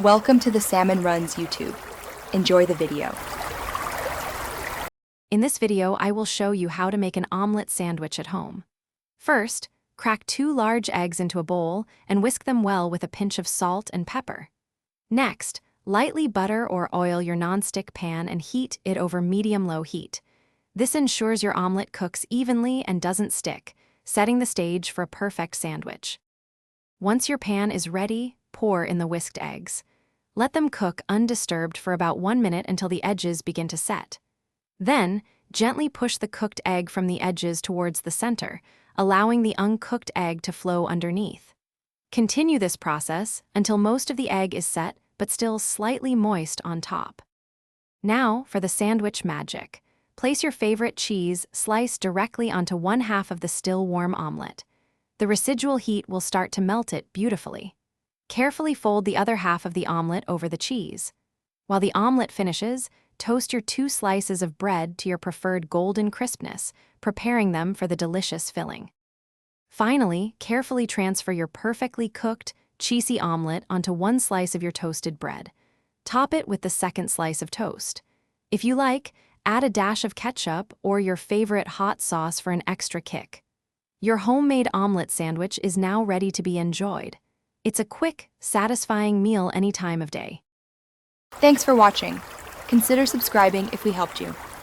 Welcome to the Salmon Runs YouTube. Enjoy the video. In this video, I will show you how to make an omelet sandwich at home. First, crack 2 large eggs into a bowl and whisk them well with a pinch of salt and pepper. Next, lightly butter or oil your nonstick pan and heat it over medium-low heat. This ensures your omelet cooks evenly and doesn't stick, setting the stage for a perfect sandwich. Once your pan is ready, pour in the whisked eggs. Let them cook undisturbed for about 1 minute until the edges begin to set. Then, gently push the cooked egg from the edges towards the center, allowing the uncooked egg to flow underneath. Continue this process until most of the egg is set but still slightly moist on top. Now for the sandwich magic. Place your favorite cheese sliced directly onto 1/2 of the still warm omelet. The residual heat will start to melt it beautifully. Carefully fold the other half of the omelet over the cheese. While the omelet finishes, toast your 2 slices of bread to your preferred golden crispness, preparing them for the delicious filling. Finally, carefully transfer your perfectly cooked, cheesy omelet onto 1 slice of your toasted bread. Top it with the second slice of toast. If you like, add a dash of ketchup or your favorite hot sauce for an extra kick. Your homemade omelet sandwich is now ready to be enjoyed. It's a quick, satisfying meal any time of day. Thanks for watching. Consider subscribing if we helped you.